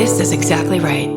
This is exactly right.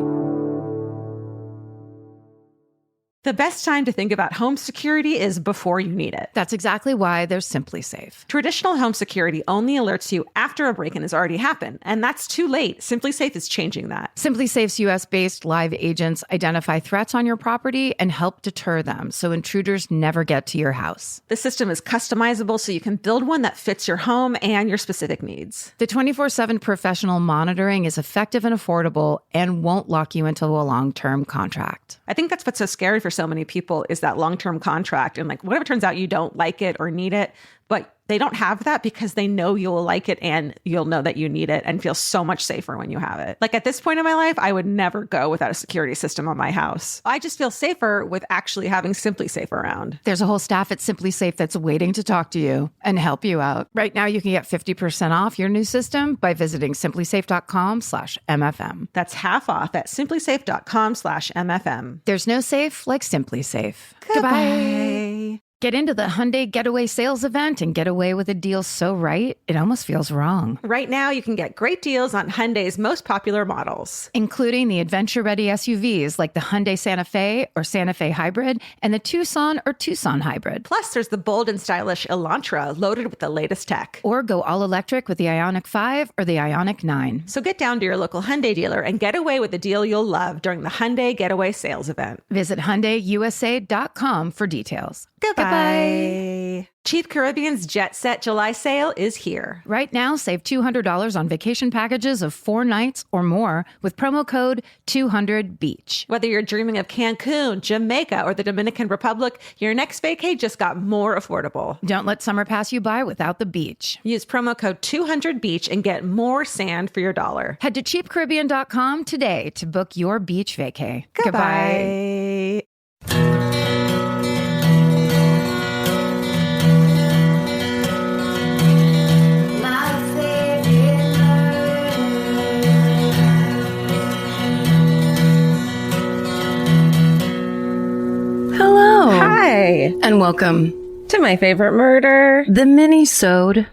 The best time to think about home security is before you need it. That's exactly why there's Simply Safe. Traditional home security only alerts you after a break-in has already happened, and that's too late. Simply Safe is changing that. Simply Safe's US-based live agents identify threats on your property and help deter them so intruders never get to your house. The system is customizable so you can build one that fits your home and your specific needs. The 24/7 professional monitoring is effective and affordable and won't lock you into a long-term contract. I think that's what's so scary for so many people is that long-term contract. And like, what if it turns out you don't like it or need it, but they don't have that because they know you'll like it and you'll know that you need it and feel so much safer when you have it. Like at this point in my life, I would never go without a security system on my house. I just feel safer with actually having Simply Safe around. There's a whole staff at Simply Safe that's waiting to talk to you and help you out. Right now, you can get 50% off your new system by visiting simplysafe.com/MFM. That's half off at simplysafe.com/MFM. There's no safe like Simply Safe. Goodbye. Get into the Hyundai Getaway Sales Event and get away with a deal so right, it almost feels wrong. Right now, you can get great deals on Hyundai's most popular models, including the adventure-ready SUVs like the Hyundai Santa Fe or Santa Fe Hybrid and the Tucson or Tucson Hybrid. Plus, there's the bold and stylish Elantra loaded with the latest tech. Or go all-electric with the Ioniq 5 or the Ioniq 9. So get down to your local Hyundai dealer and get away with a deal you'll love during the Hyundai Getaway Sales Event. Visit HyundaiUSA.com for details. Goodbye. Chief Caribbean's Jet Set July sale is here. Right now, save $200 on vacation packages of 4 nights or more with promo code 200BEACH. Whether you're dreaming of Cancun, Jamaica, or the Dominican Republic, your next vacay just got more affordable. Don't let summer pass you by without the beach. Use promo code 200BEACH and get more sand for your dollar. Head to cheapcaribbean.com today to book your beach vacay. Goodbye. Hello. Hi. And welcome to my favorite murder. The Minisode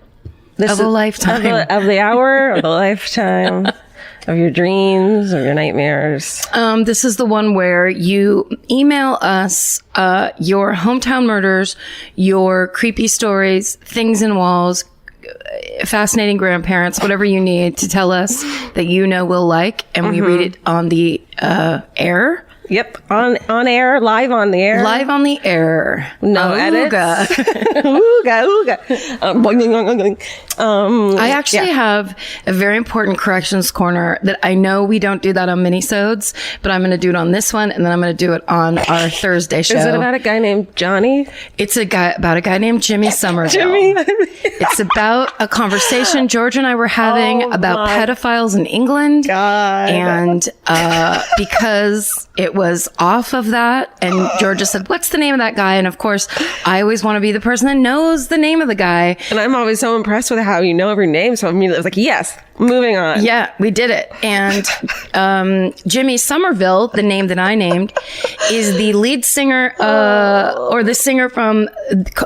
of a lifetime. Of the hour, of the lifetime, of your dreams, of your nightmares. This is the one where you email us your hometown murders, your creepy stories, things in walls, fascinating grandparents, whatever you need to tell us that you know we'll like, and we read it on the air. Yep, on air, live on the air. Live on the air. No edits. Ooga. I actually have a very important corrections corner that I know we don't do that on Minisodes, but I'm going to do it on this one, and then I'm going to do it on our Thursday show. Is it about a guy named Johnny? It's about a guy named Jimmy Somerville. Jimmy. It's about a conversation George and I were having about pedophiles in England. God. And because it was off of that, and George just said, what's the name of that guy? And of course, I always want to be the person that knows the name of the guy. And I'm always so impressed with how you know every name. So I immediately was like, yes, moving on. Yeah, we did it. And Jimmy Somerville, the name that I named, is the lead singer or the singer from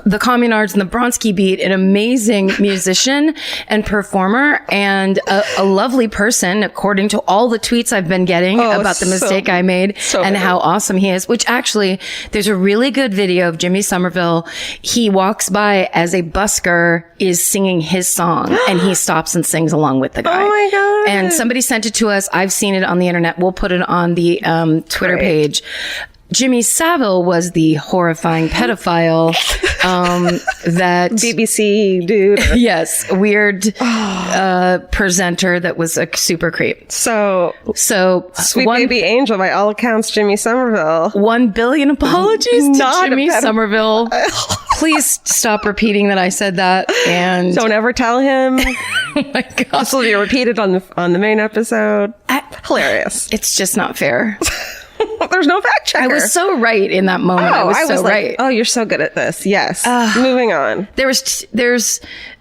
the Communards and the Bronski Beat, an amazing musician and performer and a lovely person, according to all the tweets I've been getting about the mistake I made and how awesome he is, which actually, there's a really good video of Jimmy Somerville. He walks by as a busker is singing his song and he stops and sings along with the guy. Oh my God. And somebody sent it to us. I've seen it on the internet. We'll put it on the Twitter page. Jimmy Savile was the horrifying pedophile that BBC dude. Yes, weird presenter that was a super creep. So Sweet Baby Angel, by all accounts, Jimmy Somerville. 1 billion apologies to Not Jimmy Somerville. Please stop repeating that I said that, and don't ever tell him. Oh my God. This will be repeated on the main episode. Hilarious. It's just not fair. There's no fact checker. I was so right in that moment. I was right. Oh, you're so good at this. Yes. Moving on. There's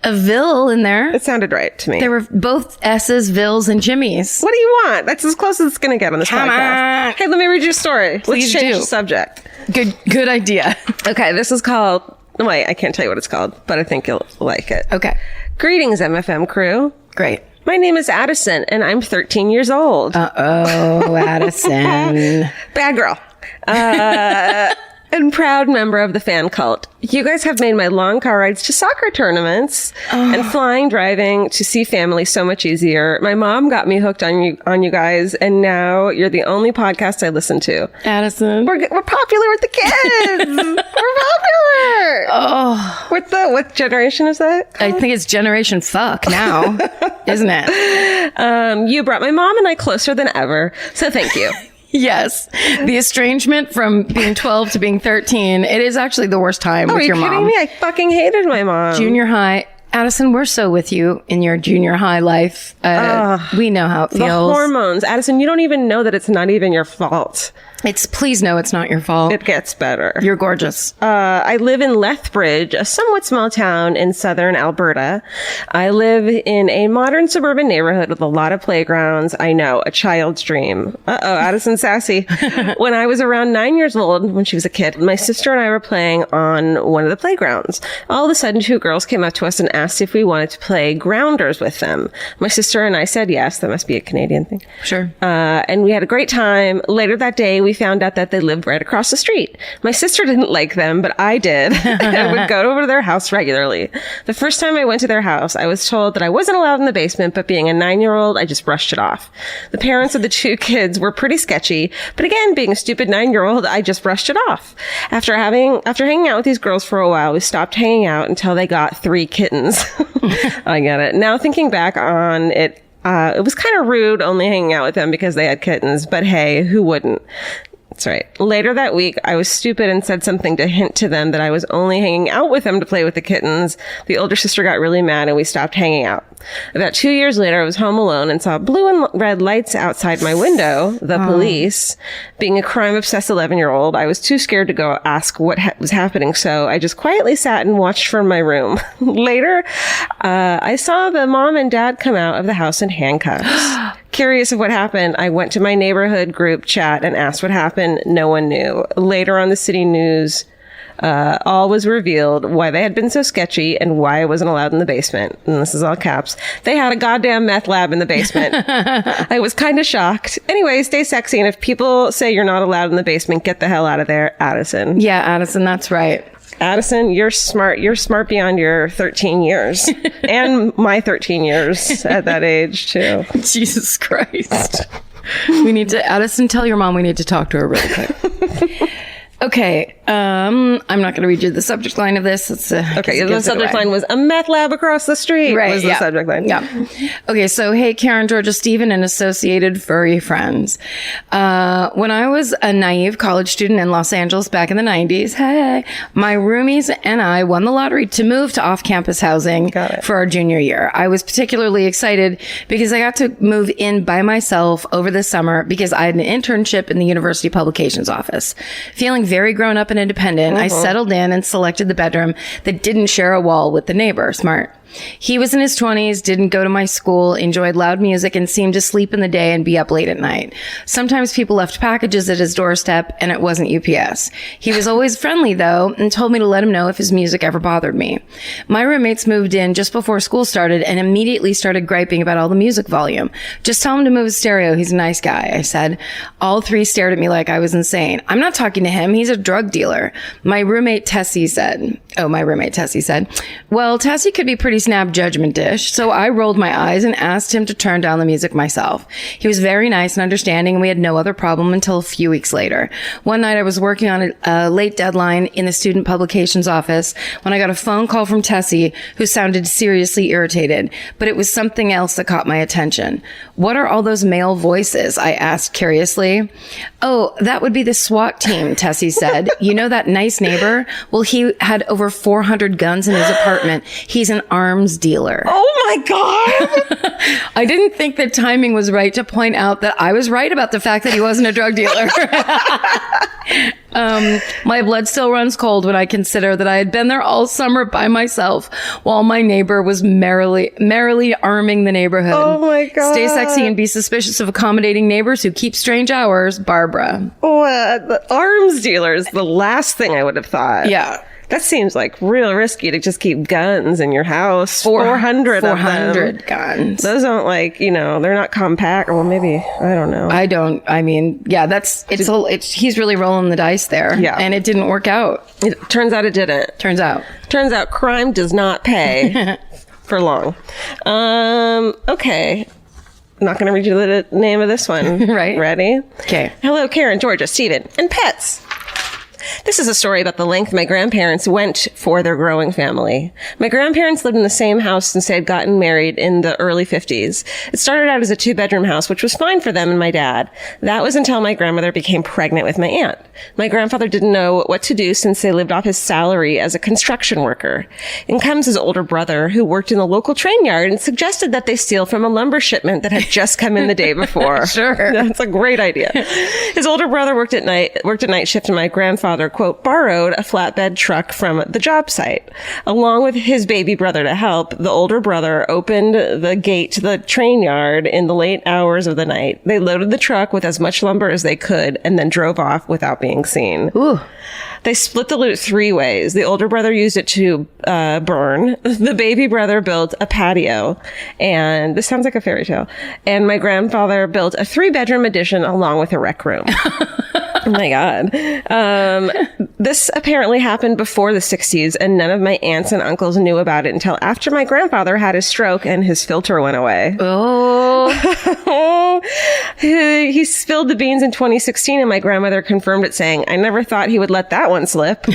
a Ville in there. It sounded right to me. There were both S's, Villes, and Jimmys. What do you want? That's as close as it's going to get on this podcast. Hey, let me read you a story. Please Let's change do. the subject. Good idea. Okay, this is called... Wait, I can't tell you what it's called, but I think you'll like it. Okay. Greetings, MFM crew. Great. My name is Addison, and I'm 13 years old. Uh-oh, Addison. Bad girl. And proud member of the fan cult. You guys have made my long car rides to soccer tournaments and flying, driving to see family so much easier. My mom got me hooked on you guys, and now you're the only podcast I listen to. Addison. We're popular with the kids. We're popular. Oh. What generation is that? I think it's generation fuck now, isn't it? You brought my mom and I closer than ever, so thank you. Yes. The estrangement from being 12 to being 13, it is actually the worst time with your mom. Are you kidding me? I fucking hated my mom. Junior high. Addison, we're so with you in your junior high life. We know how it feels. The hormones. Addison, you don't even know that it's not even your fault. Please know it's not your fault. It gets better. You're gorgeous. I live in Lethbridge, a somewhat small town in southern Alberta. I live in a modern suburban neighborhood with a lot of playgrounds. I know, a child's dream. Uh-oh, Addison sassy. When I was around 9 years old, when she was a kid, my sister and I were playing on one of the playgrounds. All of a sudden, two girls came up to us and asked if we wanted to play grounders with them. My sister and I said yes. That must be a Canadian thing. Sure. And we had a great time. Later that day, we found out that they lived right across the street. My sister didn't like them, but I did. I would go over to their house regularly. The first time I went to their house, I was told that I wasn't allowed in the basement, but being a 9-year-old, I just brushed it off. The parents of the two kids were pretty sketchy, but again, being a stupid 9-year-old, I just brushed it off. After hanging out with these girls for a while, we stopped hanging out until they got 3 kittens. I get it. Now thinking back on it, it was kind of rude only hanging out with them because they had kittens, but hey, who wouldn't? That's right. Later that week, I was stupid and said something to hint to them that I was only hanging out with them to play with the kittens. The older sister got really mad and we stopped hanging out. About 2 years later, I was home alone and saw blue and red lights outside my window, the police. Being a crime-obsessed 11-year-old, I was too scared to go ask what was happening, so I just quietly sat and watched from my room. Later, I saw the mom and dad come out of the house in handcuffs. Curious of what happened, I went to my neighborhood group chat and asked what happened. No one knew. Later on the city news, all was revealed why they had been so sketchy and why I wasn't allowed in the basement. And this is all caps. They had a goddamn meth lab in the basement. I was kind of shocked. Anyway, stay sexy. And if people say you're not allowed in the basement, get the hell out of there, Addison. Yeah, Addison, that's right. Addison, you're smart. You're smart beyond your 13 years. And my 13 years at that age, too. Jesus Christ. Addison, tell your mom we need to talk to her really quick. Okay, I'm not going to read you the subject line of this. Okay, the subject line was a meth lab across the street. Right, was the subject line. Yeah. Okay, so hey, Karen, Georgia, Stephen, and associated furry friends. When I was a naive college student in Los Angeles back in the 90s, hey, my roomies and I won the lottery to move to off-campus housing for our junior year. I was particularly excited because I got to move in by myself over the summer because I had an internship in the university publications office. Feeling very grown up and independent, I settled in and selected the bedroom that didn't share a wall with the neighbor. Smart. He was in his 20s, didn't go to my school, enjoyed loud music, and seemed to sleep in the day and be up late at night. Sometimes people left packages at his doorstep, and it wasn't UPS. He was always friendly, though, and told me to let him know if his music ever bothered me. My roommates moved in just before school started and immediately started griping about all the music volume. Just tell him to move his stereo. He's a nice guy, I said. All 3 stared at me like I was insane. I'm not talking to him. He's a drug dealer. My roommate Tessie said, well, Tessie could be pretty snap judgment dish, so I rolled my eyes and asked him to turn down the music myself. He was very nice and understanding, and we had no other problem until a few weeks later. One night I was working on a late deadline in the student publications office when I got a phone call from Tessie, who sounded seriously irritated, but it was something else that caught my attention. What are all those male voices? I asked curiously. Oh, that would be the SWAT team, Tessie said. You know that nice neighbor? Well, he had over 400 guns in his apartment. He's an arms dealer. Oh my God. I didn't think the timing was right to point out that I was right about the fact that he wasn't a drug dealer. My blood still runs cold when I consider that I had been there all summer by myself while my neighbor was merrily arming the neighborhood. Oh my God. Stay sexy and be suspicious of accommodating neighbors who keep strange hours, Barbara. Oh, the arms dealer is the last thing I would have thought. Yeah. That seems like real risky to just keep guns in your house. 400 of them. 400 guns. Those don't like, they're not compact. Well, maybe, I don't know. He's really rolling the dice there. Yeah. And it didn't work out. It turns out it didn't. Turns out Crime does not pay for long. Okay. I'm not going to read you the name of this one. Right. Ready? Okay. Hello, Karen, Georgia, Stephen, and pets. This is a story about the length my grandparents went for their growing family. My grandparents lived in the same house since they had gotten married in the early 50s. It started out as a 2-bedroom house, which was fine for them and my dad. That was until my grandmother became pregnant with my aunt. My grandfather didn't know what to do since they lived off his salary as a construction worker. In comes his older brother, who worked in the local train yard, and suggested that they steal from a lumber shipment that had just come in the day before. Sure. That's a great idea. His older brother worked at night shift, and my grandfather, quote, borrowed a flatbed truck from the job site. Along with his baby brother to help, the older brother opened the gate to the train yard in the late hours of the night. They loaded the truck with as much lumber as they could and then drove off without being seen. Ooh. They split the loot 3 ways. The older brother used it to burn. The baby brother built a patio. And this sounds like a fairy tale. And my grandfather built a 3-bedroom addition along with a rec room. Oh my God. This apparently happened before the 60s, and none of my aunts and uncles knew about it until after my grandfather had his stroke and his filter went away. Oh. He spilled the beans in 2016, and my grandmother confirmed it, saying, I never thought he would let that one slip.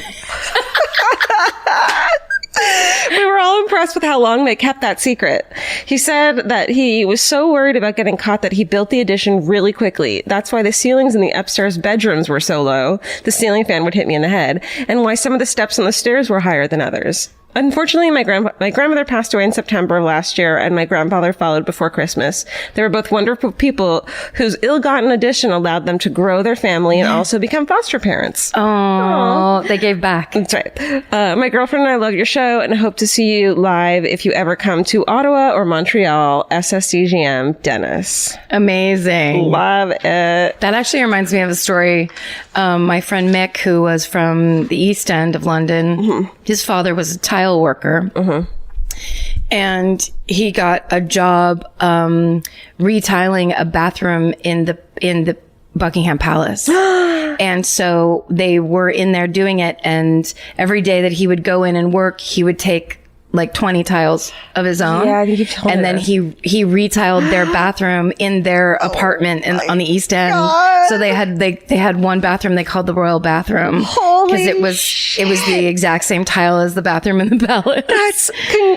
We were all impressed with how long they kept that secret. He said that he was so worried about getting caught that he built the addition really quickly. That's why the ceilings in the upstairs bedrooms were so low. The ceiling fan would hit me in the head, and why some of the steps on the stairs were higher than others. Unfortunately, my grandmother passed away in September of last year, and my grandfather followed before Christmas. They were both wonderful people whose ill-gotten addition allowed them to grow their family and also become foster parents. Oh, they gave back. That's right. My girlfriend and I love your show and hope to see you live if you ever come to Ottawa or Montreal. SSCGM, Dennis. Amazing. Love it. That actually reminds me of a story. My friend Mick, who was from the East End of London, his father was a tile worker. And he got a job retiling a bathroom in the Buckingham Palace. And so they were in there doing it, and every day that he would go in and work, he would take like 20 tiles of his own. Yeah, I think you've told me and then that. he retiled their bathroom in their apartment on the East End. God. So they had one bathroom they called the Royal Bathroom, because it was the exact same tile as the bathroom in the palace.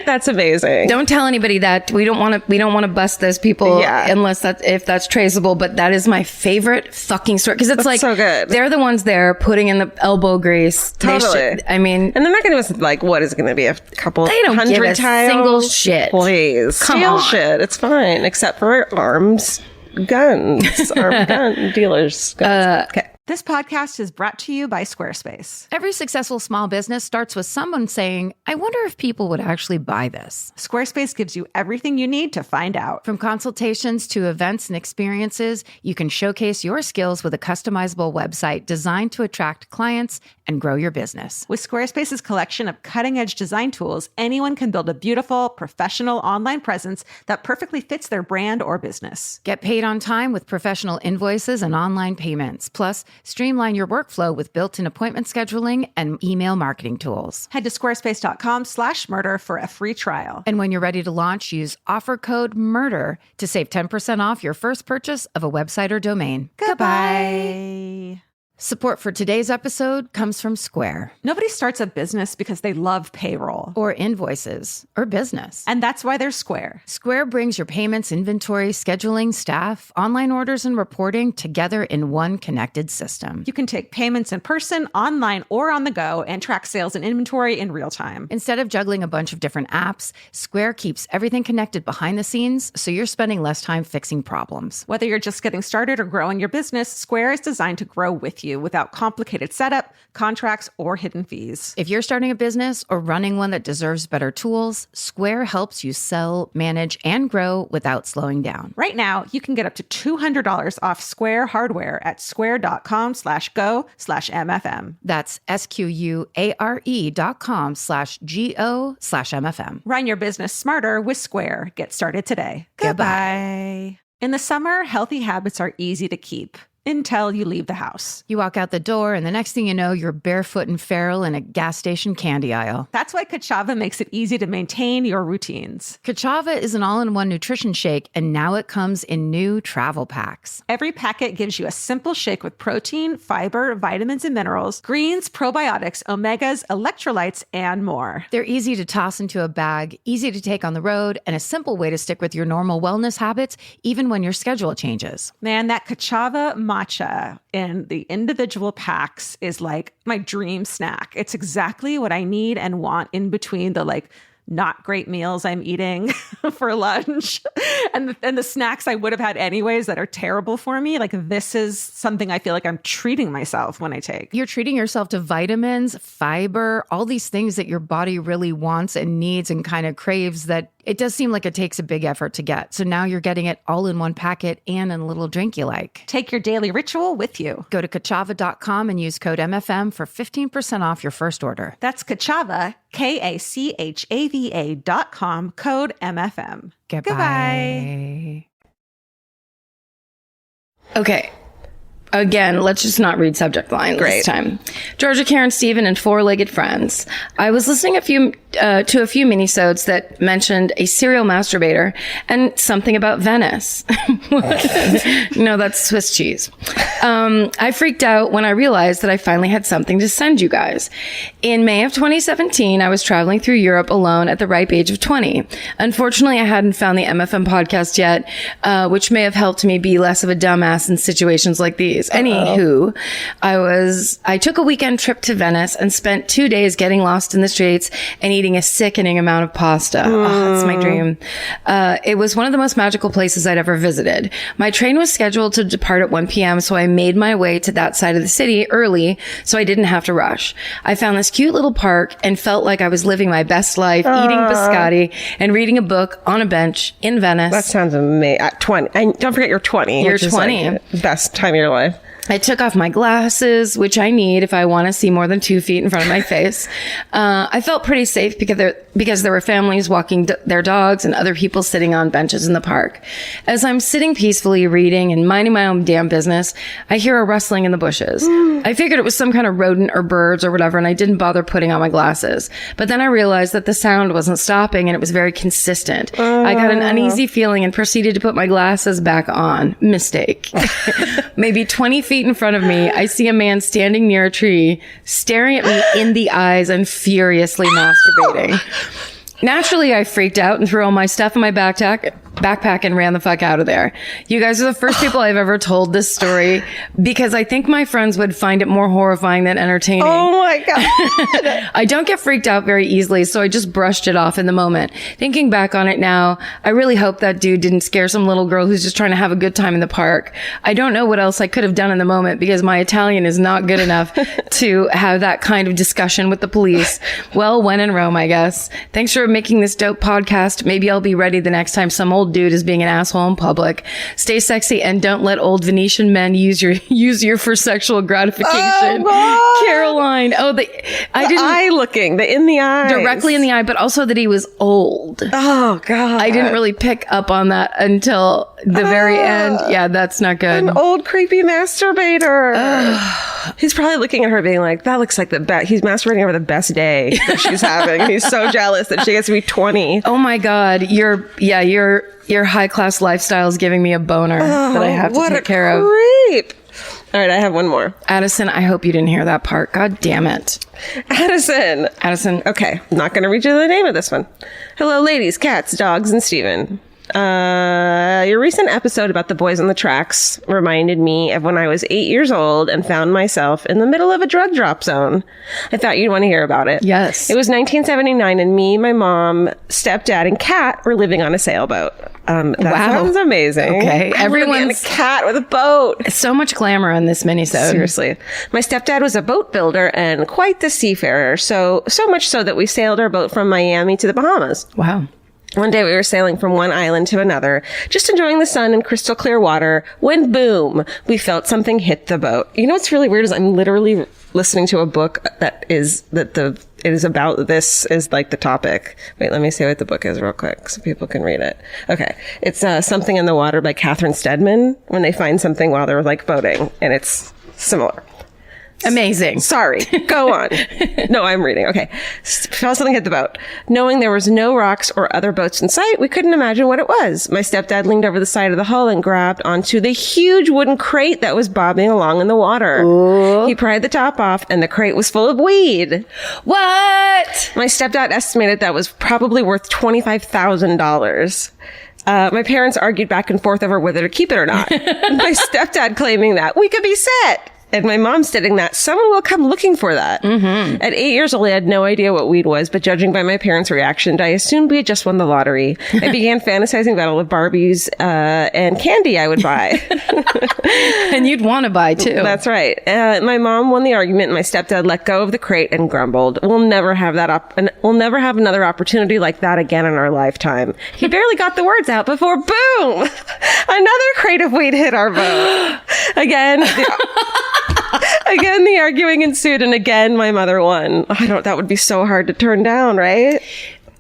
That's amazing. Don't tell anybody that. We don't want to bust those people unless if that's traceable. But that is my favorite fucking story, because it's like so good. They're the ones there putting in the elbow grease. Totally. And they're not going to give us like, what is it going to be, a couple They don't give 100 a tiles? single shit. Please. Come Steal on. shit. It's fine. Except for arms, guns, armed gun dealers. Guns. Okay. This podcast is brought to you by Squarespace. Every successful small business starts with someone saying, I wonder if people would actually buy this. Squarespace gives you everything you need to find out. From consultations to events and experiences, you can showcase your skills with a customizable website designed to attract clients and grow your business. With Squarespace's collection of cutting-edge design tools, anyone can build a beautiful, professional online presence that perfectly fits their brand or business. Get paid on time with professional invoices and online payments. Plus, streamline your workflow with built-in appointment scheduling and email marketing tools. Head to squarespace.com/murder for a free trial. And when you're ready to launch, use offer code MURDER to save 10% off your first purchase of a website or domain. Goodbye. Support for today's episode comes from Square. Nobody starts a business because they love payroll. Or invoices, or business. And that's why there's Square. Square brings your payments, inventory, scheduling, staff, online orders, and reporting together in one connected system. You can take payments in person, online, or on the go, and track sales and inventory in real time. Instead of juggling a bunch of different apps, Square keeps everything connected behind the scenes, so you're spending less time fixing problems. Whether you're just getting started or growing your business, Square is designed to grow with with you without complicated setup, contracts, or hidden fees. If you're starting a business or running one that deserves better tools, Square helps you sell, manage, and grow without slowing down. Right now, you can get up to $200 off Square hardware at square.com/go/MFM. That's SQUARE.com/GO/MFM. Run your business smarter with Square. Get started today. Goodbye. In the summer, healthy habits are easy to keep until you leave the house. You walk out the door, and the next thing you know, you're barefoot and feral in a gas station candy aisle. That's why Kachava makes it easy to maintain your routines. Kachava is an all-in-one nutrition shake, and now it comes in new travel packs. Every packet gives you a simple shake with protein, fiber, vitamins and minerals, greens, probiotics, omegas, electrolytes, and more. They're easy to toss into a bag, easy to take on the road, and a simple way to stick with your normal wellness habits, even when your schedule changes. Man, that Kachava matcha in the individual packs is like my dream snack. It's exactly what I need and want in between the not great meals I'm eating for lunch and the snacks I would have had anyways that are terrible for me. This is something I feel like I'm treating myself when I take. You're treating yourself to vitamins, fiber, all these things that your body really wants and needs and kind of craves that it does seem like it takes a big effort to get. So now you're getting it all in one packet and in a little drink you like. Take your daily ritual with you. Go to Kachava.com and use code MFM for 15% off your first order. That's Kachava, KACHAVA.com, code MFM. Goodbye. Okay. Again, let's just not read subject line this time. Georgia, Karen, Stephen, and four-legged friends. I was listening to a few minisodes that mentioned a serial masturbator and something about Venice. No, that's Swiss cheese. I freaked out when I realized that I finally had something to send you guys. In May of 2017, I was traveling through Europe alone at the ripe age of 20. Unfortunately, I hadn't found the MFM podcast yet, which may have helped me be less of a dumbass in situations like these. Anywho, I took a weekend trip to Venice and spent 2 days getting lost in the streets and eating a sickening amount of pasta. Oh, that's my dream. It was one of the most magical places I'd ever visited. My train was scheduled to depart at 1 p.m., so I made my way to that side of the city early so I didn't have to rush. I found this cute little park and felt like I was living my best life, eating biscotti and reading a book on a bench in Venice. That sounds amazing. At 20. And don't forget you're 20. You're 20. Best time of your life. I took off my glasses, which I need if I want to see more than 2 feet in front of my face. I felt pretty safe because there were families walking their dogs and other people sitting on benches in the park. As I'm sitting peacefully reading and minding my own damn business, I hear a rustling in the bushes. I figured it was some kind of rodent or birds or whatever, and I didn't bother putting on my glasses. But then I realized that the sound wasn't stopping and it was very consistent. I got an uneasy feeling and proceeded to put my glasses back on. Mistake. Maybe 20 feet in front of me, I see a man standing near a tree, staring at me in the eyes and furiously masturbating. Naturally, I freaked out and threw all my stuff in my backpack and ran the fuck out of there. You guys are the first people I've ever told this story because I think my friends would find it more horrifying than entertaining. Oh my God. I don't get freaked out very easily, so I just brushed it off in the moment. Thinking back on it now, I really hope that dude didn't scare some little girl who's just trying to have a good time in the park. I don't know what else I could have done in the moment because my Italian is not good enough to have that kind of discussion with the police. Well, when in Rome, I guess. Thanks for making this dope podcast. Maybe I'll be ready the next time some old dude is being an asshole in public. Stay sexy and don't let old Venetian men use you for sexual gratification. Oh, Caroline. Oh, the eye looking, the in the eye. Directly in the eye, but also that he was old. Oh God. I didn't really pick up on that until the very end. Yeah, that's not good. An old creepy masturbator. He's probably looking at her being like, that looks like the best. He's masturbating over the best day that she's having. He's so jealous that she gets to be 20. Oh my God. Your high class lifestyle is giving me a boner that I have to take care of. Creep. All right, I have one more. Addison, I hope you didn't hear that part. God damn it. Addison. Okay, I'm not going to read you the name of this one. Hello, ladies, cats, dogs, and Steven. Your recent episode about the boys on the tracks reminded me of when I was 8 years old and found myself in the middle of a drug drop zone. I thought you'd want to hear about it. Yes. It was 1979, and me, my mom, stepdad, and cat were living on a sailboat. That sounds amazing. Okay. Everyone's a cat with a boat. So much glamour on this minisode. Seriously. My stepdad was a boat builder and quite the seafarer. So much so that we sailed our boat from Miami to the Bahamas. Wow. One day we were sailing from one island to another, just enjoying the sun and crystal clear water, when boom, we felt something hit the boat. You know what's really weird is I'm literally listening to a book it is about this is like the topic. Wait, let me say what the book is real quick so people can read it. Okay. It's Something in the Water by Catherine Steadman, when they find something while they're like boating, and it's similar. Amazing. Sorry. Go on. No, I'm reading. Okay. Felt something hit the boat. Knowing there was no rocks or other boats in sight, we couldn't imagine what it was. My stepdad leaned over the side of the hull and grabbed onto the huge wooden crate that was bobbing along in the water. Ooh. He pried the top off, and the crate was full of weed. What? My stepdad estimated that was probably worth $25,000. My parents argued back and forth over whether to keep it or not. My stepdad claiming that we could be set. And my mom stating that someone will come looking for that. Mm-hmm. At 8 years old, I had no idea what weed was, but judging by my parents' reaction, I assumed we had just won the lottery. I began fantasizing about all the Barbies and candy I would buy. And you'd want to buy, too. That's right. My mom won the argument, and my stepdad let go of the crate and grumbled, we'll never have another opportunity like that again in our lifetime. He barely got the words out before, boom! Another crate of weed hit our boat. Again, the arguing ensued, and again, my mother won. That would be so hard to turn down, right?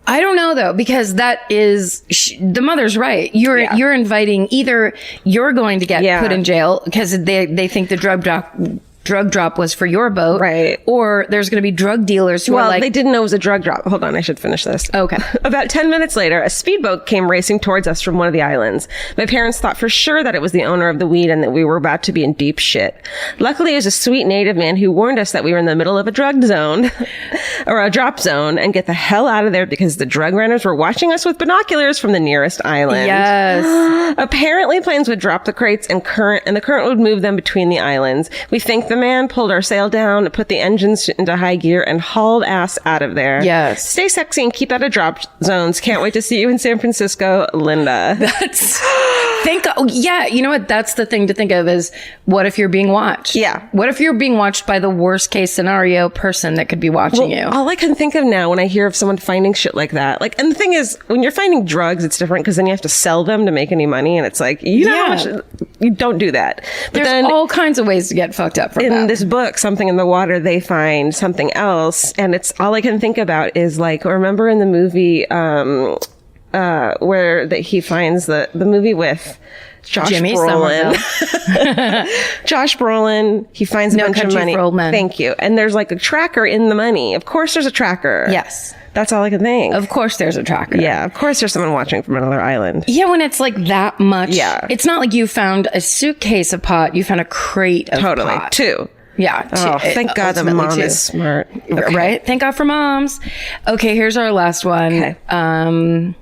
I don't know, though, because that is, the mother's right. You're inviting, either you're going to get put in jail because they think the drug drop was for your boat. Right. Or there's going to be drug dealers who are like... they didn't know it was a drug drop. Hold on, I should finish this. Okay. About 10 minutes later, a speedboat came racing towards us from one of the islands. My parents thought for sure that it was the owner of the weed and that we were about to be in deep shit. Luckily, it was a sweet native man who warned us that we were in the middle of a drug zone or a drop zone and get the hell out of there because the drug runners were watching us with binoculars from the nearest island. Yes. Apparently, planes would drop the crates and the current would move them between the islands. We think the man pulled our sail down, put the engines into high gear, and hauled ass out of there. Yes. Stay sexy and keep out of drop zones. Can't wait to see you in San Francisco, Linda. Yeah, you know what? That's the thing to think of is, what if you're being watched? Yeah. What if you're being watched by the worst case scenario person that could be watching you? All I can think of now when I hear of someone finding shit like that, and the thing is, when you're finding drugs, it's different because then you have to sell them to make any money, and it's like, you know how much, you don't do that. But there's all kinds of ways to get fucked up from that. In this book, Something in the Water, they find something else, and it's all I can think about is remember in the movie where he finds the movie with Josh Brolin. Josh Brolin, he finds a bunch of money. Thank you. And there's a tracker in the money. Of course there's a tracker. Yes. That's all I can think. Of course there's a tracker. Yeah, of course there's someone watching from another island. Yeah, when it's that much. Yeah. It's not like you found a suitcase of pot, you found a crate of pot. Totally. 2. Yeah. Oh, thank God the mom is smart. Okay. Right? Thank God for moms. Okay, here's our last one. Okay.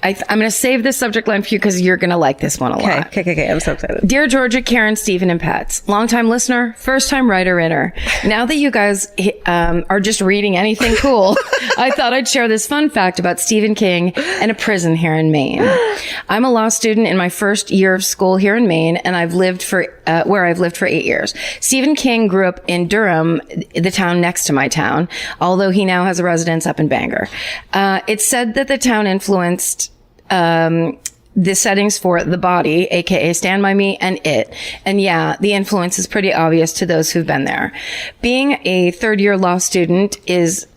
I'm going to save this subject line for you because you're going to like this one a lot. Okay. I'm so excited. Dear Georgia, Karen, Stephen, and Pets, longtime listener, first time writer inner. Now that you guys are just reading anything cool, I thought I'd share this fun fact about Stephen King and a prison here in Maine. I'm a law student in my first year of school here in Maine, and where I've lived for 8 years. Stephen King grew up in Durham, the town next to my town, although he now has a residence up in Bangor. It's said that the town influenced the settings for The Body, aka Stand By Me, and It. And yeah, the influence is pretty obvious to those who've been there. Being a third-year law student is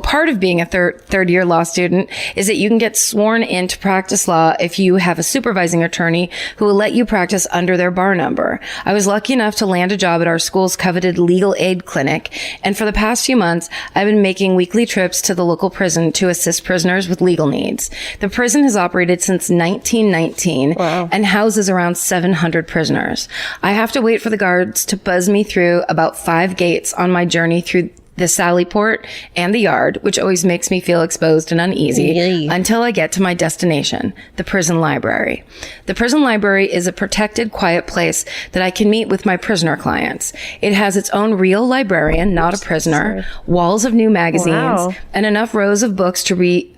part of being a third-year law student is that you can get sworn in to practice law if you have a supervising attorney who will let you practice under their bar number. I was lucky enough to land a job at our school's coveted legal aid clinic, and for the past few months, I've been making weekly trips to the local prison to assist prisoners with legal needs. The prison has operated since 1919 and houses around 700 prisoners. I have to wait for the guards to buzz me through about 5 gates on my journey through the sally port, and the yard, which always makes me feel exposed and uneasy until I get to my destination, the prison library. The prison library is a protected, quiet place that I can meet with my prisoner clients. It has its own real librarian, not a prisoner, walls of new magazines, and enough rows of books to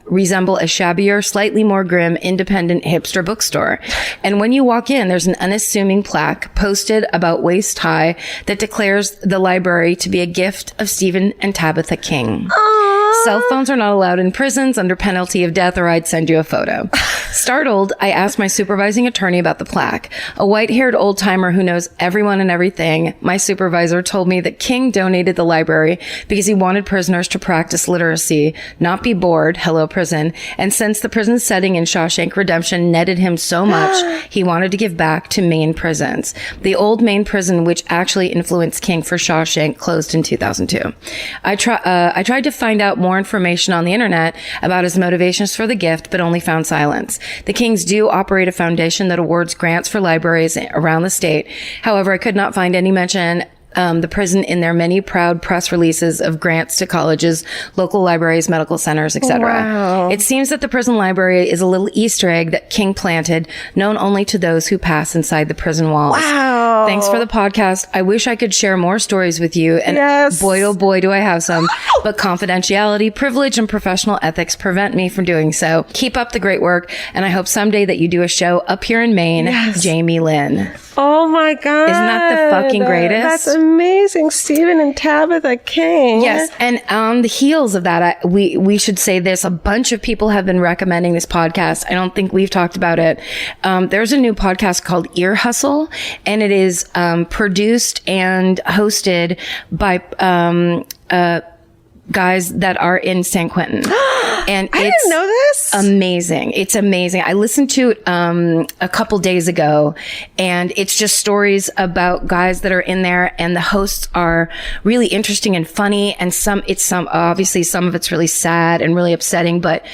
resemble a shabbier, slightly more grim, independent hipster bookstore. And when you walk in, there's an unassuming plaque posted about waist high that declares the library to be a gift of Stephen and Tabitha King. Cell phones are not allowed in prisons under penalty of death, or I'd send you a photo. Startled, I asked my supervising attorney about the plaque. A white-haired old-timer who knows everyone and everything, my supervisor told me that King donated the library because he wanted prisoners to practice literacy, not be bored, hello prison, and since the prison setting in Shawshank Redemption netted him so much, he wanted to give back to Maine prisons. The old Maine prison, which actually influenced King for Shawshank, closed in 2002. I tried to find out more information on the internet about his motivations for the gift, but only found silence. The Kings do operate a foundation that awards grants for libraries around the state. However, I could not find any mention the prison in their many proud press releases of grants to colleges, local libraries, medical centers, etc. Wow. It seems that the prison library is a little Easter egg that King planted, known only to those who pass inside the prison walls. Wow. Thanks for the podcast. I wish I could share more stories with you, and boy, oh boy, do I have some. But confidentiality, privilege, and professional ethics prevent me from doing so. Keep up the great work, and I hope someday that you do a show up here in Maine. Jamie Lynn. Oh my God. Isn't that the fucking greatest? That's amazing. Stephen and Tabitha King. Yes. And on the heels of that, we should say this. A bunch of people have been recommending this podcast. I don't think we've talked about it. There's a new podcast called Ear Hustle, and it is produced and hosted by guys that are in San Quentin. And I didn't know this. Amazing. It's amazing. I listened to it a couple days ago, and it's just stories about guys that are in there, and the hosts are really interesting and funny, and obviously some of it's really sad and really upsetting, but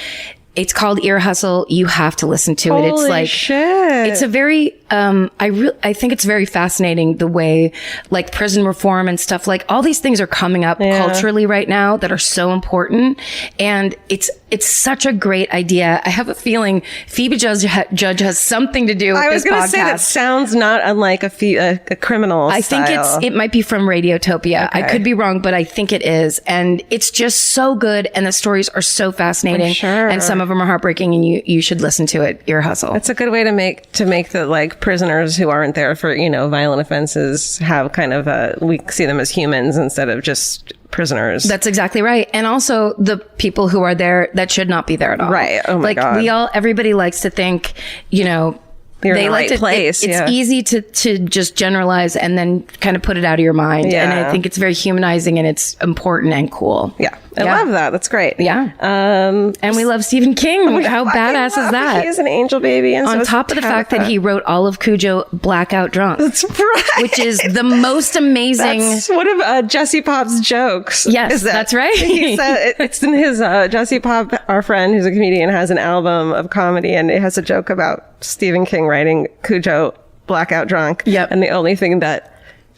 it's called Ear Hustle. You have to listen to it. It's like, shit. It's a very, I think it's very fascinating the way like prison reform and stuff, like all these things are coming up culturally right now that are so important. And it's such a great idea. I have a feeling Phoebe Judge has something to do with this podcast. I was going to say that sounds not unlike a criminal I style. think it might be from Radiotopia. Okay. I could be wrong, but I think it is. And it's just so good. And the stories are so fascinating. I'm sure. And some of them are heartbreaking, and you should listen to it. Ear Hustle. It's a good way to make the like prisoners who aren't there for, violent offenses have kind of we see them as humans instead of just prisoners. That's exactly right. And also the people who are there that should not be there at all. Right. Oh my God. Everybody likes to think, You're they in the like right place. It's easy to just generalize and then kind of put it out of your mind. Yeah. And I think it's very humanizing, and it's important and cool. Yeah. I love that. That's great. Yeah. And we love Stephen King. How badass is that? He is an angel baby. And on top of the fact that he wrote all of Cujo blackout drunk. That's right. Which is the most amazing. That's one of Jesse Pop's jokes. Yes, that's right. He said it's in his Jesse Pop, our friend who's a comedian, has an album of comedy, and it has a joke about Stephen King writing Cujo blackout drunk. Yep. And the only thing that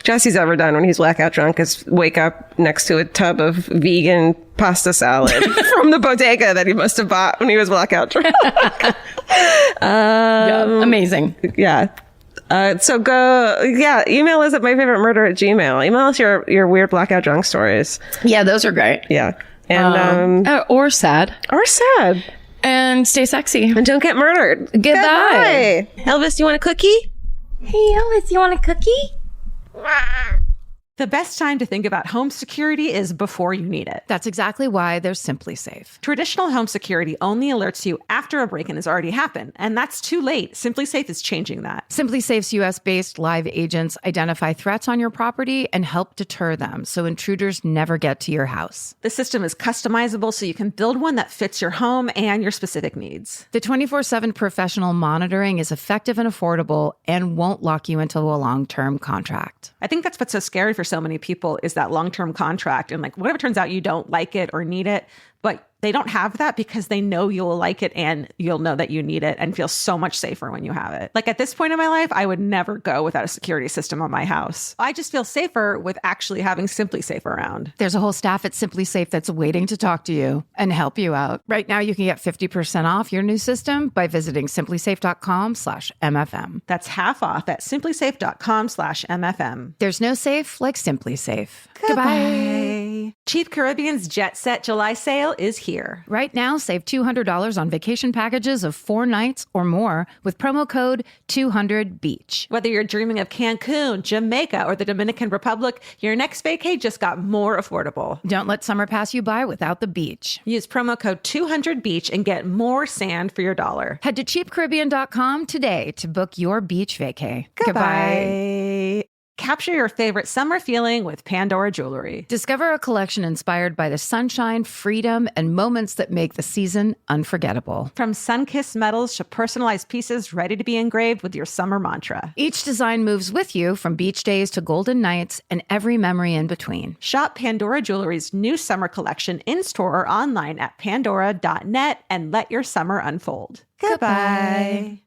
Jesse's ever done when he's blackout drunk is wake up next to a tub of vegan pasta salad from the bodega that he must have bought when he was blackout drunk. Amazing. Yeah. So email us at myfavoritemurder@gmail. Email us your weird blackout drunk stories. Yeah, those are great. Yeah. And, or sad. or sad. And stay sexy. And don't get murdered. Goodbye. Elvis, you want a cookie? Hey, Elvis, you want a cookie? The best time to think about home security is before you need it. That's exactly why there's Simply Safe. Traditional home security only alerts you after a break-in has already happened, and that's too late. Simply Safe is changing that. Simply Safe's US-based live agents identify threats on your property and help deter them so intruders never get to your house. The system is customizable so you can build one that fits your home and your specific needs. The 24/7 professional monitoring is effective and affordable and won't lock you into a long-term contract. I think that's what's so scary for so many people is that long-term contract. And like, what if it turns out you don't like it or need it? But they don't have that because they know you'll like it and you'll know that you need it and feel so much safer when you have it. Like at this point in my life, I would never go without a security system on my house. I just feel safer with actually having Simply Safe around. There's a whole staff at Simply Safe that's waiting to talk to you and help you out. Right now, you can get 50% off your new system by visiting simplysafe.com/MFM. That's half off at simplysafe.com/MFM. There's no safe like Simply Safe. Goodbye. Cheap Caribbean's Jet Set July sale is here. Right now, save $200 on vacation packages of 4 nights or more with promo code 200BEACH. Whether you're dreaming of Cancun, Jamaica, or the Dominican Republic, your next vacay just got more affordable. Don't let summer pass you by without the beach. Use promo code 200BEACH and get more sand for your dollar. Head to cheapcaribbean.com today to book your beach vacay. Goodbye. Capture your favorite summer feeling with Pandora Jewelry. Discover a collection inspired by the sunshine, freedom, and moments that make the season unforgettable. From sun-kissed metals to personalized pieces ready to be engraved with your summer mantra. Each design moves with you from beach days to golden nights and every memory in between. Shop Pandora Jewelry's new summer collection in-store or online at pandora.net and let your summer unfold. Goodbye.